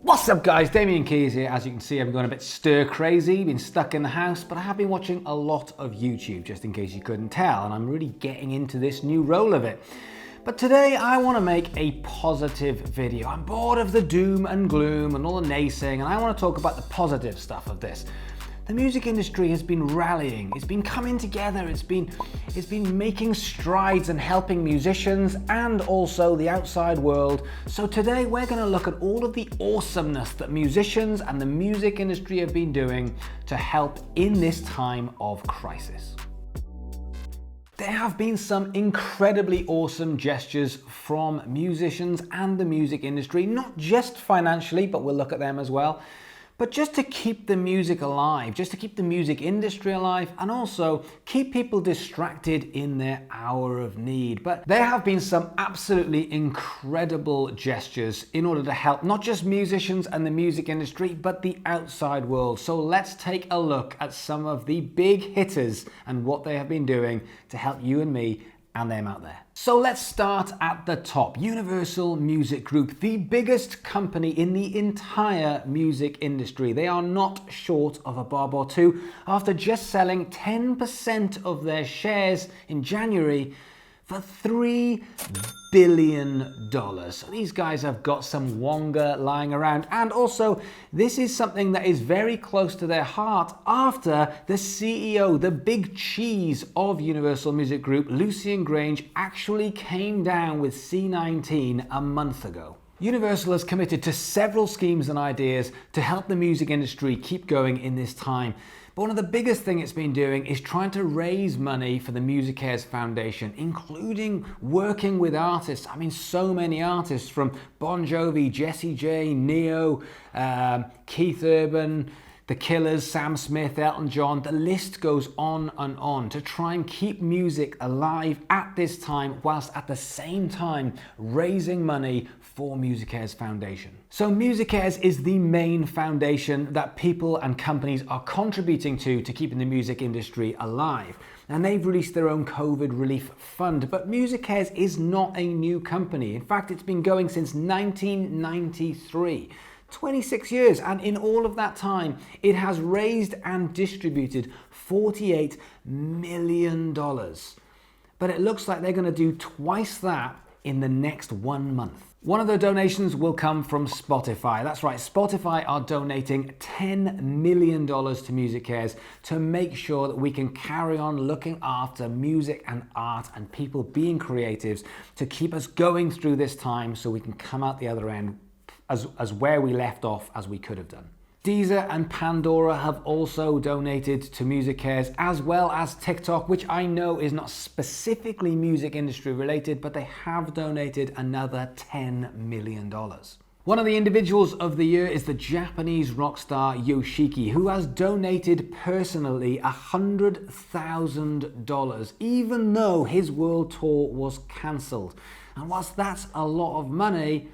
What's up guys, Damian here. As you can see, I'm going a bit stir crazy, been stuck in the house, but I have been watching a lot of YouTube, just in case you couldn't tell, and I'm really getting into this new role of it. But today I want to make a positive video. I'm bored of the doom and gloom and all the naysaying, and I want to talk about the positive stuff of this. The music industry has been rallying, it's been coming together, it's been making strides and helping musicians and also the outside world. So today we're going to look at all of the awesomeness that musicians and the music industry have been doing to help in this time of crisis. There have been some incredibly awesome gestures from musicians and the music industry, not just financially, but we'll look at them as well. But just to keep the music alive, just to keep the music industry alive, and also keep people distracted in their hour of need. But there have been some absolutely incredible gestures in order to help not just musicians and the music industry, but the outside world. So let's take a look at some of the big hitters and what they have been doing to help you and me and them out there. So let's start at the top. Universal Music Group, the biggest company in the entire music industry. They are not short of a bob or two after just selling 10% of their shares in January for $3 billion. So these guys have got some wonga lying around. And also, this is something that is very close to their heart after the CEO, the big cheese of Universal Music Group, Lucian Grange, actually came down with C-19 a month ago. Universal has committed to several schemes and ideas to help the music industry keep going in this time. But one of the biggest things it's been doing is trying to raise money for the MusiCares Foundation, including working with artists. I mean, so many artists from Bon Jovi, Jessie J, Neo, Keith Urban, The Killers, Sam Smith, Elton John. The list goes on and on to try and keep music alive at this time, whilst at the same time raising money for MusiCares Foundation. So MusiCares is the main foundation that people and companies are contributing to keeping the music industry alive. And they've released their own COVID relief fund, but MusiCares is not a new company. In fact, it's been going since 1993. 26 years, and in all of that time, it has raised and distributed $48 million. But it looks like they're going to do twice that in the next 1 month. One of the donations will come from Spotify. That's right, Spotify are donating $10 million to MusiCares to make sure that we can carry on looking after music and art and people being creatives to keep us going through this time so we can come out the other end as where we left off as we could have done. Deezer and Pandora have also donated to MusiCares, as well as TikTok, which I know is not specifically music industry related, but they have donated another $10 million. One of the individuals of the year is the Japanese rock star Yoshiki, who has donated personally $100,000, even though his world tour was cancelled. And whilst that's a lot of money,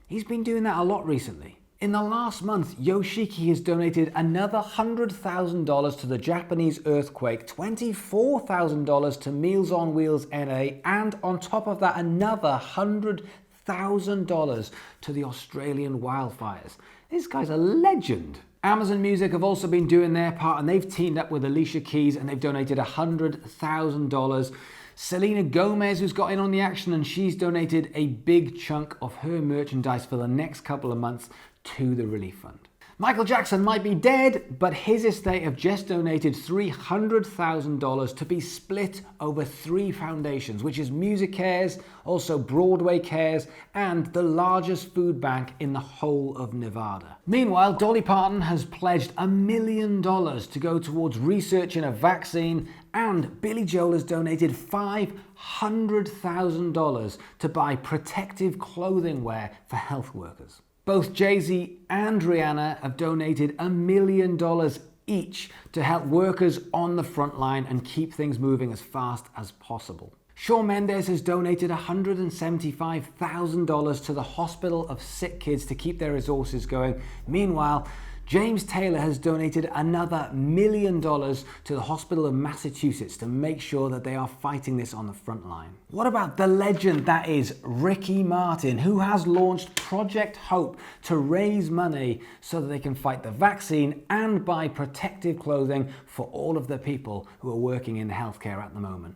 he's been doing that a lot recently. In the last month, Yoshiki has donated another $100,000 to the Japanese earthquake, $24,000 to Meals on Wheels NA, and on top of that, another $100,000 to the Australian wildfires. This guy's a legend. Amazon Music have also been doing their part, and they've teamed up with Alicia Keys and they've donated $100,000. Selena Gomez, who's got in on the action, and she's donated a big chunk of her merchandise for the next couple of months to the relief fund. Michael Jackson might be dead, but his estate have just donated $300,000 to be split over 3 foundations, which is MusiCares, also Broadway Cares, and the largest food bank in the whole of Nevada. Meanwhile, Dolly Parton has pledged $1 million to go towards researching a vaccine, and Billy Joel has donated $500,000 to buy protective clothing wear for health workers. Both Jay-Z and Rihanna have donated $1 million each to help workers on the front line and keep things moving as fast as possible. Shawn Mendes has donated $175,000 to the Hospital of Sick Kids to keep their resources going. Meanwhile, James Taylor has donated another $1 million to the Hospital of Massachusetts to make sure that they are fighting this on the front line. What about the legend that is Ricky Martin, who has launched Project Hope to raise money so that they can fight the vaccine and buy protective clothing for all of the people who are working in healthcare at the moment?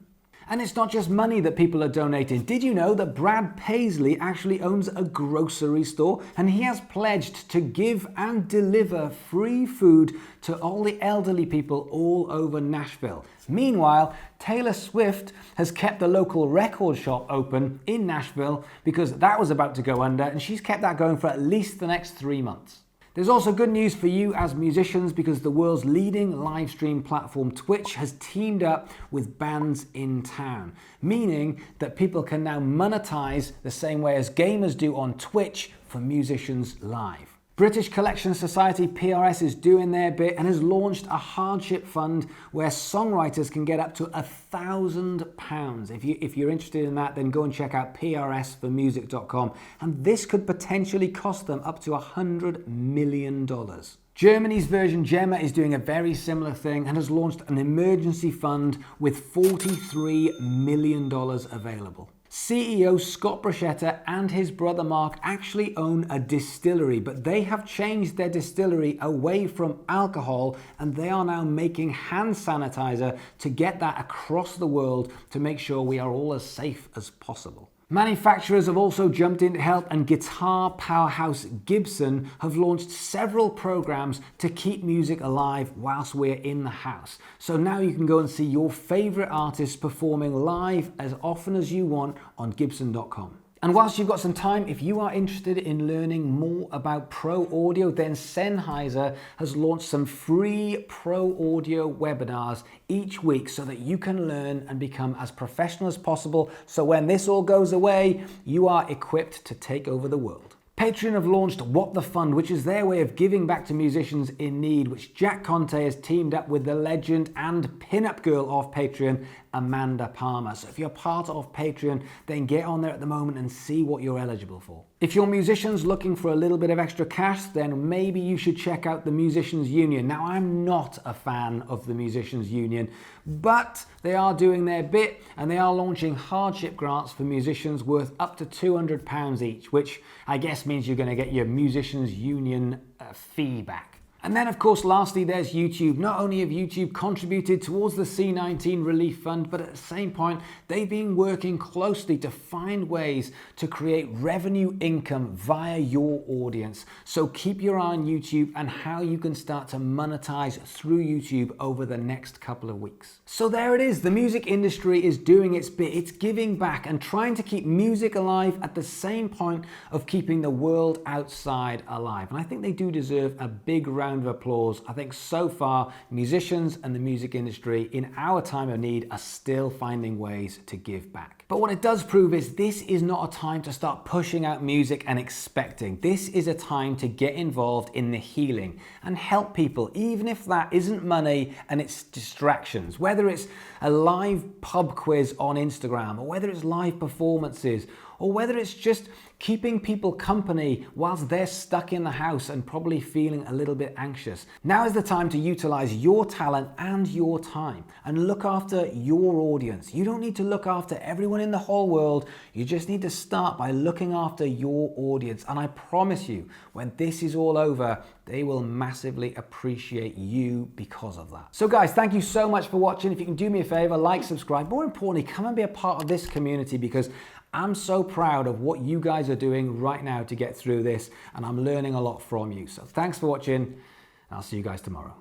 And it's not just money that people are donating. Did you know that Brad Paisley actually owns a grocery store, and he has pledged to give and deliver free food to all the elderly people all over Nashville? Meanwhile, Taylor Swift has kept the local record shop open in Nashville because that was about to go under, and she's kept that going for at least the next 3 months. There's also good news for you as musicians because the world's leading live stream platform Twitch has teamed up with bands in town, meaning that people can now monetize the same way as gamers do on Twitch for musicians live. British Collection Society PRS is doing their bit and has launched a hardship fund where songwriters can get up to £1,000. If you're interested in that, then go and check out prsformusic.com, and this could potentially cost them up to $100 million. Germany's version Gemma is doing a very similar thing and has launched an emergency fund with $43 million available. CEO Scott Bruschetta and his brother Mark actually own a distillery, but they have changed their distillery away from alcohol, and they are now making hand sanitizer to get that across the world to make sure we are all as safe as possible. Manufacturers have also jumped in to help, and guitar powerhouse Gibson have launched several programs to keep music alive whilst we're in the house. So now you can go and see your favorite artists performing live as often as you want on Gibson.com. And whilst you've got some time, if you are interested in learning more about pro audio, then Sennheiser has launched some free pro audio webinars each week so that you can learn and become as professional as possible. So when this all goes away, you are equipped to take over the world. Patreon have launched What the Fund, which is their way of giving back to musicians in need, which Jack Conte has teamed up with the legend and pin-up girl of Patreon, Amanda Palmer. So if you're part of Patreon, then get on there at the moment and see what you're eligible for. If you're musicians looking for a little bit of extra cash, then maybe you should check out the Musicians Union. Now, I'm not a fan of the Musicians Union, but they are doing their bit and they are launching hardship grants for musicians worth up to £200 each, which I guess means you're going to get your Musicians Union fee back. And then, of course, lastly, there's YouTube. Not only have YouTube contributed towards the C-19 relief fund, but at the same point, they've been working closely to find ways to create revenue income via your audience. So keep your eye on YouTube and how you can start to monetize through YouTube over the next couple of weeks. So there it is. The music industry is doing its bit. It's giving back and trying to keep music alive at the same point of keeping the world outside alive. And I think they do deserve a big round of applause. I think so far musicians and the music industry in our time of need are still finding ways to give back. But what it does prove is this is not a time to start pushing out music and expecting. This is a time to get involved in the healing and help people, even if that isn't money and it's distractions. Whether it's a live pub quiz on Instagram, or whether it's live performances, or whether it's just keeping people company whilst they're stuck in the house and probably feeling a little bit anxious. Now is the time to utilize your talent and your time and look after your audience. You don't need to look after everyone in the whole world. You just need to start by looking after your audience. And I promise you, when this is all over, they will massively appreciate you because of that. So guys, thank you so much for watching. If you can do me a favor, like, subscribe. More importantly, come and be a part of this community because I'm so proud of what you guys are doing right now to get through this, and I'm learning a lot from you. So thanks for watching, and I'll see you guys tomorrow.